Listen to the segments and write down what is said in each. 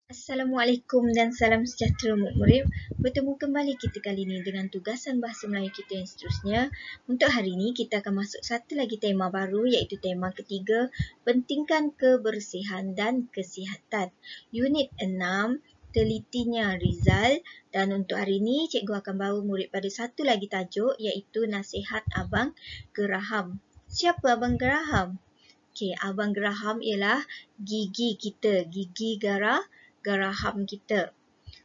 Assalamualaikum dan salam sejahtera murid-murid. Bertemu kembali kita kali ini dengan tugasan bahasa Melayu kita yang seterusnya. Untuk hari ini kita akan masuk satu lagi tema baru iaitu tema ketiga, pentingkan kebersihan dan kesihatan. Unit 6, telitinya Rizal, dan untuk hari ini cikgu akan bawa murid pada satu lagi tajuk iaitu nasihat Abang Geraham. Siapa Abang Geraham? Okey, Abang Geraham ialah gigi kita, gigi geraham kita.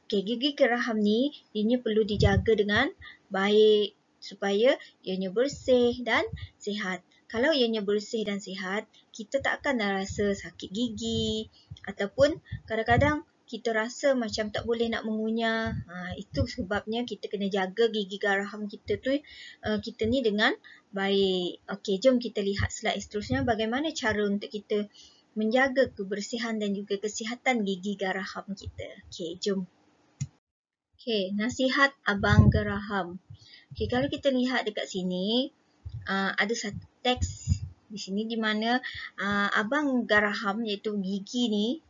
Okey, gigi geraham ni ianya perlu dijaga dengan baik supaya ianya bersih dan sihat. Kalau ianya bersih dan sihat, kita tak akan rasa sakit gigi ataupun kadang-kadang kita rasa macam tak boleh nak mengunyah. Itu sebabnya kita kena jaga gigi geraham kita tu kita ni dengan baik. Okey, jom kita lihat slide seterusnya bagaimana cara untuk kita menjaga kebersihan dan juga kesihatan gigi geraham kita. Okey, jom. Okey, nasihat Abang Geraham. Okey, kalau kita lihat dekat sini, ada satu teks di sini di mana Abang Geraham iaitu gigi ni,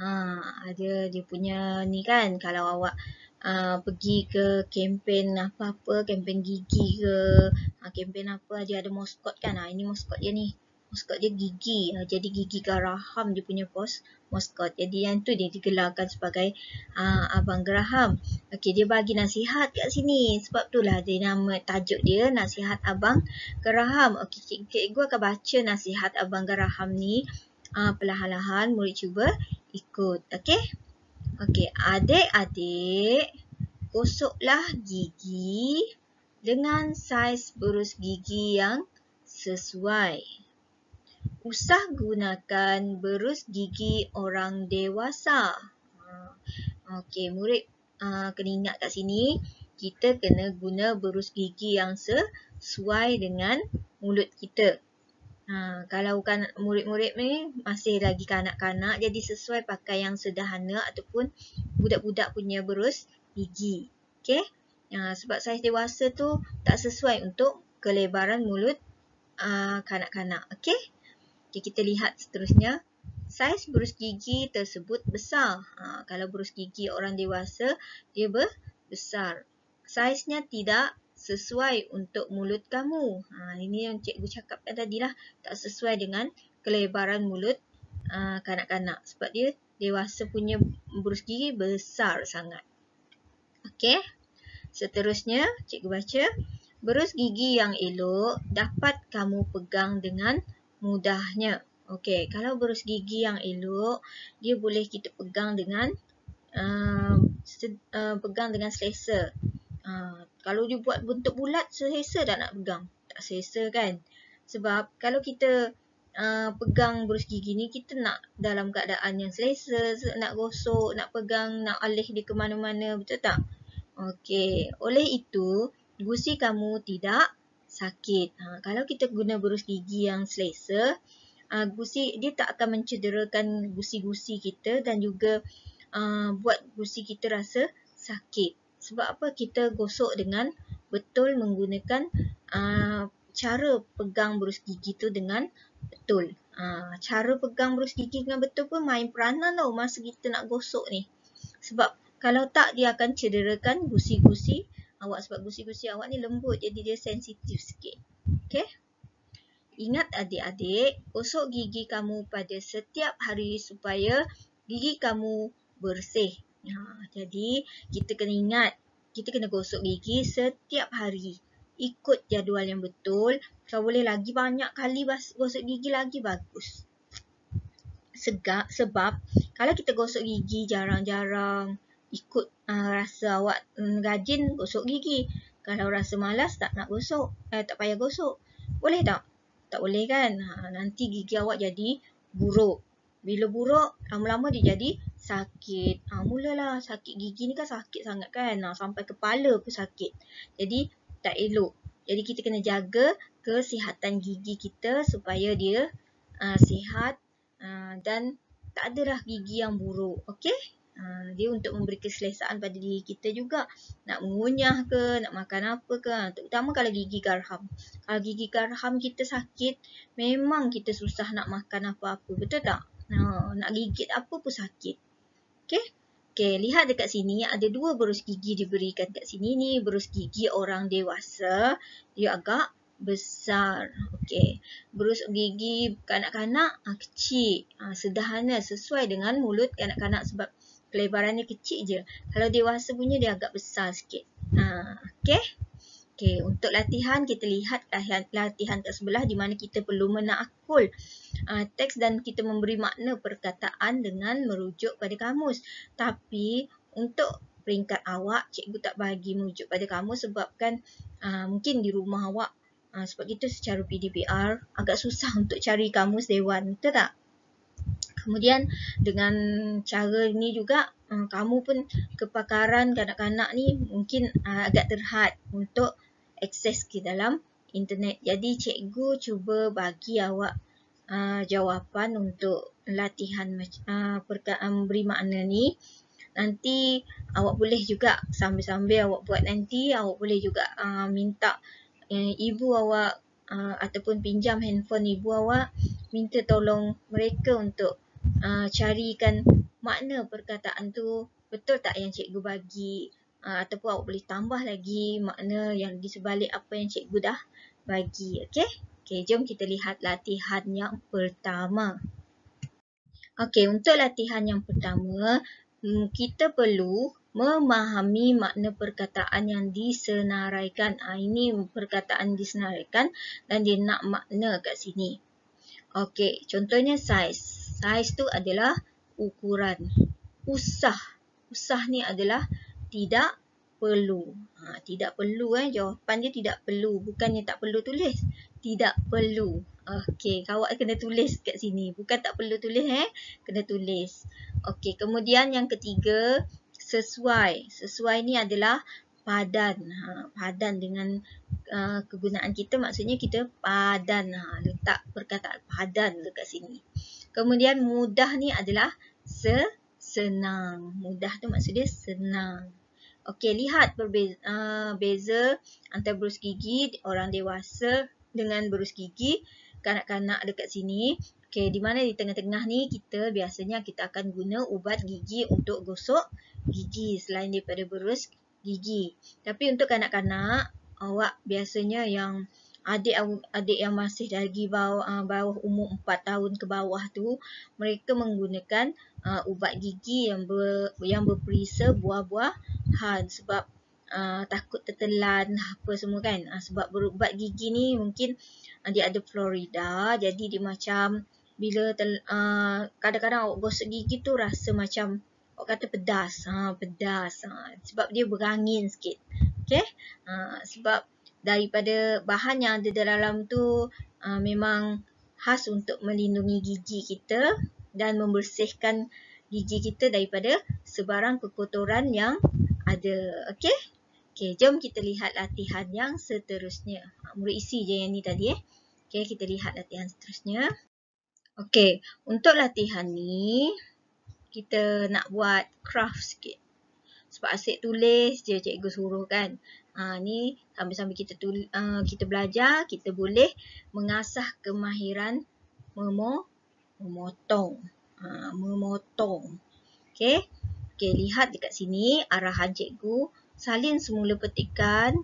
ada dia punya ni kan, kalau awak pergi ke kempen apa-apa, kempen gigi ke, kempen apa, dia ada maskot kan. Ini maskot dia ni. Maskot dia gigi. Jadi gigi geraham dia punya maskot. Jadi yang tu dia digelarkan sebagai Abang Geraham. Okey, dia bagi nasihat kat sini. Sebab itulah dia nama tajuk dia nasihat Abang Geraham. Okey, cikgu akan baca nasihat Abang Geraham ni perlahan-lahan. Murid cuba ikut. Okey? Okey, adik-adik, gosoklah gigi dengan saiz berus gigi yang sesuai. Usah gunakan berus gigi orang dewasa. Okey, murid kena ingat kat sini, kita kena guna berus gigi yang sesuai dengan mulut kita. Kalau kan murid-murid ni masih lagi kanak-kanak, jadi sesuai pakai yang sederhana ataupun budak-budak punya berus gigi. Okey? Sebab saiz dewasa tu tak sesuai untuk kelebaran mulut kanak-kanak. Okey? Okay, kita lihat seterusnya. Saiz berus gigi tersebut besar. Kalau berus gigi orang dewasa, dia besar. Saiznya tidak sesuai untuk mulut kamu. Ini yang cikgu cakapkan tadilah, tak sesuai dengan kelebaran mulut kanak-kanak. Sebab dia dewasa punya berus gigi besar sangat. Okey. Seterusnya, cikgu baca. Berus gigi yang elok dapat kamu pegang dengan mudahnya. Okey, kalau berus gigi yang elok, dia boleh kita pegang dengan selesa. Kalau dia buat bentuk bulat, selesa tak nak pegang? Tak selesa kan? Sebab kalau kita pegang berus gigi ni, kita nak dalam keadaan yang selesa, nak gosok, nak pegang, nak alih dia ke mana-mana, betul tak? Okey, oleh itu, gusi kamu tidak sakit. Kalau kita guna berus gigi yang selesa, gusi dia tak akan mencederakan gusi-gusi kita dan juga buat gusi kita rasa sakit. Sebab apa? Kita gosok dengan betul menggunakan cara pegang berus gigi tu dengan betul. Cara pegang berus gigi dengan betul pun main peranan tau masa kita nak gosok ni. Sebab kalau tak, dia akan cederakan gusi-gusi awak. Sebab gusi-gusi awak ni lembut, jadi dia sensitif sikit. Okey? Ingat adik-adik, gosok gigi kamu pada setiap hari supaya gigi kamu bersih. Jadi, kita kena ingat, kita kena gosok gigi setiap hari. Ikut jadual yang betul. Kalau boleh lagi banyak kali gosok gigi lagi bagus. Sebab, kalau kita gosok gigi jarang-jarang, ikut rasa awak rajin gosok gigi. Kalau rasa malas tak nak gosok, tak payah gosok. Boleh tak? Tak boleh kan? Nanti gigi awak jadi buruk. Bila buruk, lama-lama dia jadi sakit. Mulalah sakit gigi ni kan sakit sangat kan? Sampai kepala pun sakit. Jadi tak elok. Jadi kita kena jaga kesihatan gigi kita supaya dia sihat dan tak adalah gigi yang buruk. Okey? Dia untuk memberi keselesaan pada diri kita juga. Nak mengunyah ke, nak makan apa ke. Terutama kalau gigi geraham. Kalau gigi geraham kita sakit, memang kita susah nak makan apa-apa. Betul tak? Nak gigit apa pun sakit. Okey. Okey, lihat dekat sini ada 2 berus gigi diberikan kat sini ni. Berus gigi orang dewasa, dia agak besar. Okey. Berus gigi kanak-kanak kecil. Sederhana sesuai dengan mulut kanak-kanak sebab kelebarannya kecil je. Kalau dewasa punya dia agak besar sikit. Okey. Okey, untuk latihan kita lihat latihan kat sebelah di mana kita perlu menakul teks dan kita memberi makna perkataan dengan merujuk pada kamus. Tapi untuk peringkat awak, cikgu tak bagi merujuk pada kamus sebabkan mungkin di rumah awak sebab kita secara PDPR agak susah untuk cari kamus dewan, betul tak? Kemudian dengan cara ni juga kamu pun kepakaran kanak-kanak ni mungkin agak terhad untuk akses ke dalam internet. Jadi cikgu cuba bagi awak jawapan untuk latihan beri makna ni. Nanti awak boleh juga sambil-sambil awak buat nanti, awak boleh juga minta ibu awak ataupun pinjam handphone ibu awak, minta tolong mereka untuk carikan makna perkataan tu betul tak yang cikgu bagi, ataupun awak boleh tambah lagi makna yang di sebalik apa yang cikgu dah bagi. Okey? Okey, jom kita lihat latihan yang pertama. Okey, untuk latihan yang pertama, kita perlu memahami makna perkataan yang disenaraikan. Ini perkataan disenaraikan dan dia nak makna kat sini. Okey, contohnya saiz. Saiz tu adalah ukuran. Usah. Usah ni adalah tidak perlu. Tidak perlu jawapan dia tidak perlu. Bukannya tak perlu tulis. Tidak perlu. Okey, awak kena tulis kat sini. Bukan tak perlu tulis kena tulis. Okey, kemudian yang ketiga, sesuai. Sesuai ni adalah padan. Padan dengan kegunaan kita, maksudnya kita padan. Letak perkataan padan dekat sini. Kemudian mudah ni adalah senang. Mudah tu maksud dia senang. Okey, lihat beza antara berus gigi orang dewasa dengan berus gigi kanak-kanak dekat sini. Okey, di mana di tengah-tengah ni biasanya kita akan guna ubat gigi untuk gosok gigi selain daripada berus gigi. Tapi untuk kanak-kanak, awak biasanya yang adik yang masih lagi bawah umur 4 tahun ke bawah tu, mereka menggunakan ubat gigi yang berperisa buah-buahan sebab takut tertelan apa semua kan. Sebab berubat gigi ni mungkin dia ada Florida, jadi dia macam bila kadang-kadang awak gosok gigi tu rasa macam awak kata pedas. Sebab dia berangin sikit. Okey? Sebab daripada bahan yang ada dalam tu memang khas untuk melindungi gigi kita dan membersihkan gigi kita daripada sebarang kekotoran yang ada. Okey? Okey, jom kita lihat latihan yang seterusnya. Murid isi je yang ni tadi. Okey, kita lihat latihan seterusnya. Okey, untuk latihan ni kita nak buat craft sikit. Sebab asyik tulis je cikgu suruh kan. Ni sambil-sambil kita belajar, kita boleh mengasah kemahiran memotong. Okey. Okey, lihat dekat sini arahan cikgu. Salin semula petikan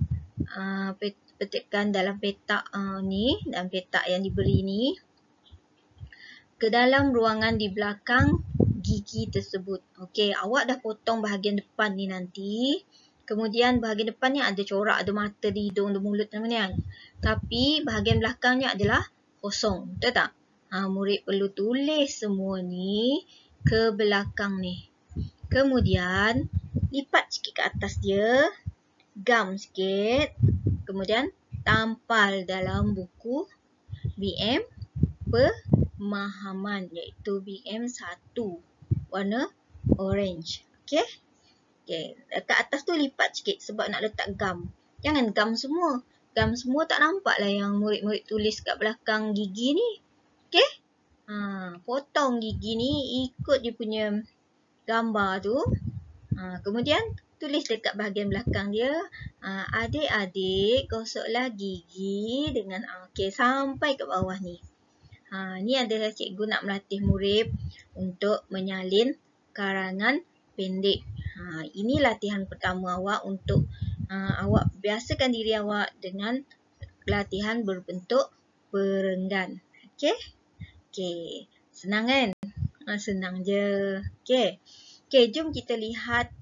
dalam petak ni, dalam petak yang diberi ni ke dalam ruangan di belakang gigi tersebut. Okey, awak dah potong bahagian depan ni nanti. Kemudian bahagian depan ni ada corak, ada mata, ada hidung, ada mulut dan mana. Tapi bahagian belakangnya adalah kosong. Betul tak? Murid perlu tulis semua ni ke belakang ni. Kemudian lipat sikit ke atas dia. Gam sikit. Kemudian tampal dalam buku BM Pemahaman iaitu BM1 warna orange. Okey? Okey, dekat atas tu lipat sikit sebab nak letak gam. Jangan gam semua. Gam semua tak nampak lah yang murid-murid tulis kat belakang gigi ni. Okey? Potong gigi ni ikut dia punya gambar tu. Kemudian tulis dekat bahagian belakang dia. Adik-adik gosoklah gigi dengan okey sampai ke bawah ni. Ni adalah cikgu nak melatih murid untuk menyalin karangan pendek. Ini latihan pertama awak untuk awak biasakan diri awak dengan latihan berbentuk perenggan. Okey? Okey. Senang kan? Senang je. Okey. Okey, jom kita lihat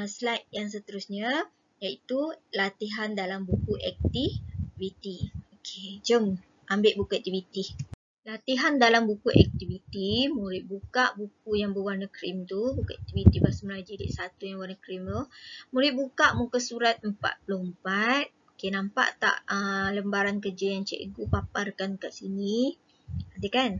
slide yang seterusnya, iaitu latihan dalam buku aktiviti. Okey, jom ambil buku aktiviti. Latihan dalam buku aktiviti, murid buka buku yang berwarna krim tu, buku aktiviti Bahasa Melayu jilid 1 yang warna krim tu. Murid buka muka surat 44. Okey, nampak tak lembaran kerja yang cikgu paparkan kat sini? Ada kan?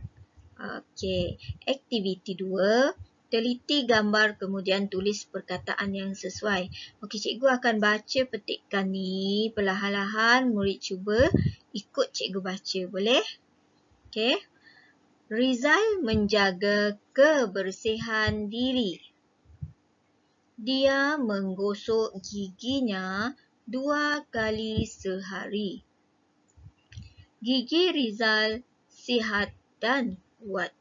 Okey, aktiviti 2. Teliti gambar kemudian tulis perkataan yang sesuai. Okey, cikgu akan baca petikan ni perlahan-lahan. Murid cuba ikut cikgu baca. Boleh? Okey. Rizal menjaga kebersihan diri. Dia menggosok giginya 2 kali sehari. Gigi Rizal sihat dan kuat.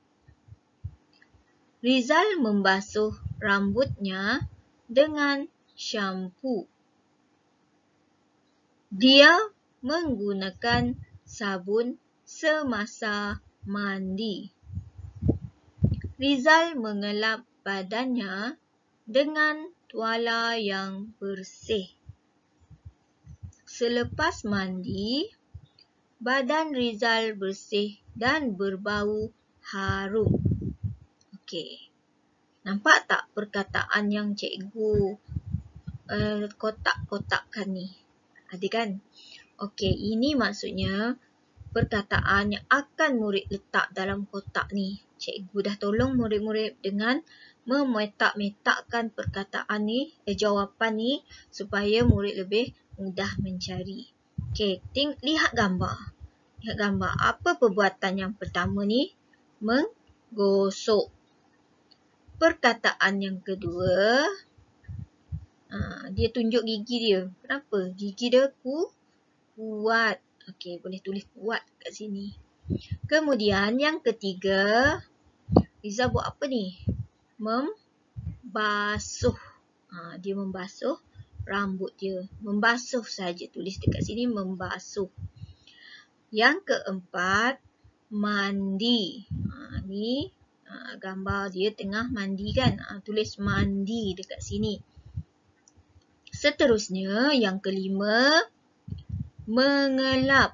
Rizal membasuh rambutnya dengan syampu. Dia menggunakan sabun semasa mandi. Rizal mengelap badannya dengan tuala yang bersih. Selepas mandi, badan Rizal bersih dan berbau harum. Okey. Nampak tak perkataan yang cikgu kotak-kotakkan ni? Ada kan? Okey, ini maksudnya perkataan yang akan murid letak dalam kotak ni. Cikgu dah tolong murid-murid dengan memetak-metakkan perkataan ni, jawapan ni supaya murid lebih mudah mencari. Okey, lihat gambar. Lihat gambar. Apa perbuatan yang pertama ni? Menggosok. Perkataan yang kedua, dia tunjuk gigi dia. Kenapa? Gigi dia kuat. Okey, boleh tulis kuat kat sini. Kemudian yang ketiga, Rizal buat apa ni? Membasuh. Dia membasuh rambut dia. Membasuh saja, tulis dekat sini membasuh. Yang keempat, mandi. Ni gambar dia tengah mandi kan? Tulis mandi dekat sini. Seterusnya, yang kelima, mengelap.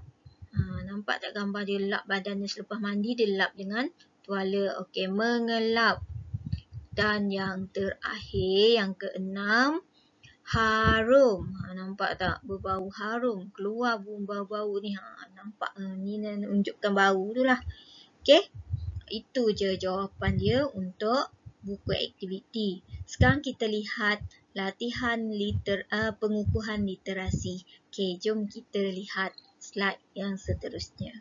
Nampak tak gambar dia lap badan dia selepas mandi, dia lap dengan tuala. Okey, mengelap. Dan yang terakhir, yang keenam, harum. Nampak tak? Berbau harum. Keluar bau-bau ni. Nampak? Ni menunjukkan bau tu lah. Okey. Itu je jawapan dia untuk buku aktiviti. Sekarang kita lihat latihan pengukuhan literasi. Okey, jom kita lihat slide yang seterusnya.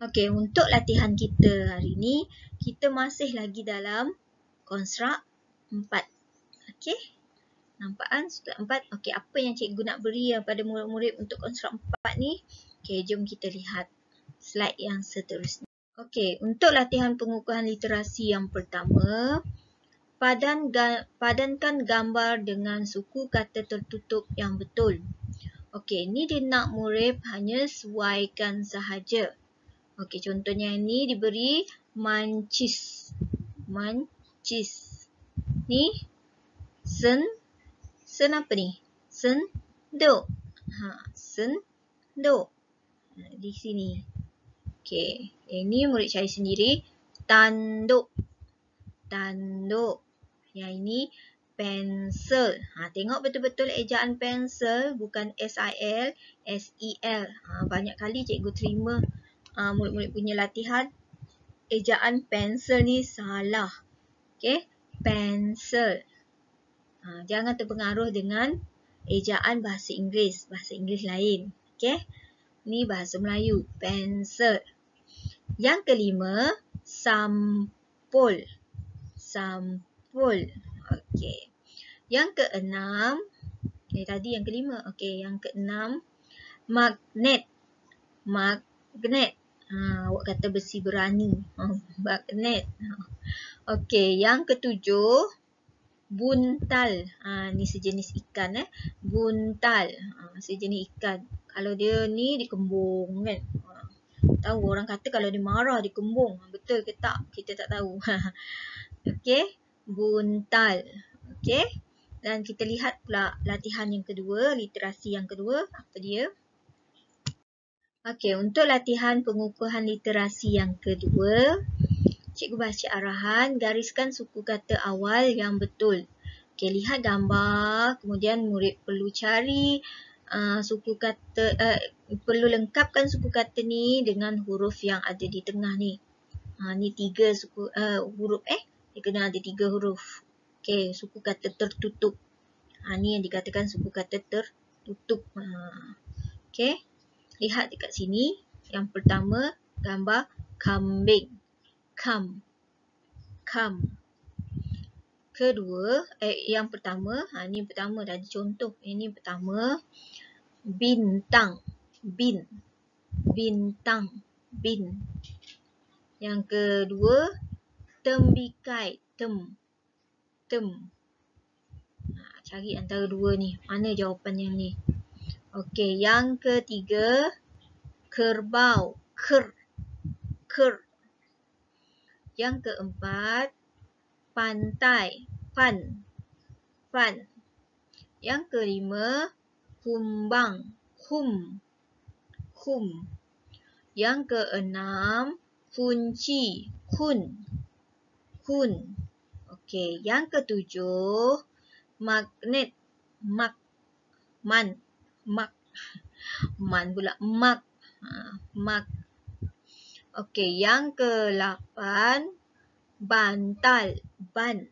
Okey, untuk latihan kita hari ni, kita masih lagi dalam konstruk 4. Okey. Nampak kan konstruk 4? Okey, apa yang cikgu nak beri pada murid-murid untuk konstruk 4 ni? Okey, jom kita lihat slide yang seterusnya. Okey, untuk latihan pengukuhan literasi yang pertama, padankan gambar dengan suku kata tertutup yang betul. Okey, ni dia nak murid hanya sesuaikan sahaja. Okey, contohnya ni diberi mancis. Mancis. Ni sen apa ni? Senduk. Senduk. Di sini. Okey, ini murid cari sendiri. Tanduk. Tanduk. Yang ini pensel. Tengok betul-betul ejaan pensel, bukan S-I-L, S-E-L. Banyak kali cikgu terima murid-murid punya latihan, ejaan pensel ni salah. Okey, pensel. Jangan terpengaruh dengan ejaan bahasa Inggeris lain. Okey, ni bahasa Melayu, pensel. Yang kelima, sampul. Sampul. Okey. Yang keenam, tadi yang kelima. Okey, yang keenam, magnet. Magnet. Awak kata besi berani. Magnet. Okey, yang ketujuh, Buntal. Ni sejenis ikan Buntal. Sejenis ikan. Kalau dia ni dikembung kan. Tahu orang kata kalau dia marah dikembung. Betul ke tak? Kita tak tahu. Okey. Buntal. Okey. Dan kita lihat pula latihan yang kedua, literasi yang kedua. Apa dia? Okey, untuk latihan pengukuhan literasi yang kedua, cikgu baca arahan, gariskan suku kata awal yang betul. Okey, lihat gambar, kemudian murid perlu cari suku kata, perlu lengkapkan suku kata ni dengan huruf yang ada di tengah ni. Ni 3 suku huruf dia kena ada 3 huruf. Okey, suku kata tertutup. Ni yang dikatakan suku kata tertutup. Okey, lihat dekat sini. Yang pertama, gambar kambing. Kam. Kedua, yang pertama, ni yang pertama dah ada contoh. Ini yang pertama, bintang. Bintang. Yang kedua, tembikai. Tem. Cari antara dua ni. Mana jawapan yang ni? Okey, yang ketiga, kerbau. Ker. Yang keempat, pantai. Pan. Yang kelima, kumbang. Kum. Yang keenam, kunci. Kun. Okey, yang ketujuh, magnet. Man pula. Mak. Okey, yang ke-8, bantal. Ban.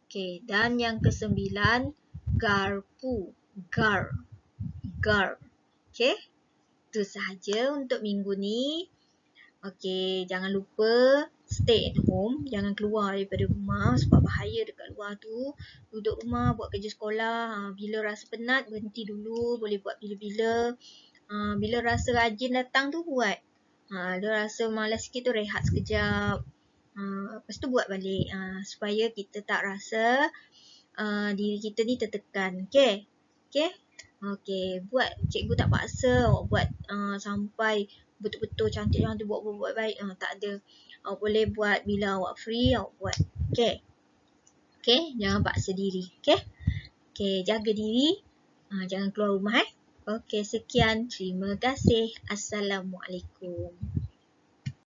Okey, dan yang ke-9, garpu. Gar. Okey, itu sahaja untuk minggu ni. Okey, jangan lupa stay at home. Jangan keluar daripada rumah sebab bahaya dekat luar tu. Duduk rumah, buat kerja sekolah. Bila rasa penat, berhenti dulu. Boleh buat bila-bila. Bila rasa rajin datang tu, buat. Bila rasa malas sikit tu, rehat sekejap. Lepas tu buat balik. Supaya kita tak rasa diri kita ni tertekan. Okey, buat. Cikgu tak paksa awak buat sampai betul-betul cantik-cantik, buat baik. Tak ada. Awak boleh buat bila awak free, awak buat. Okey, jangan paksa diri. Okey, jaga diri. Jangan keluar rumah. Okey, sekian. Terima kasih. Assalamualaikum.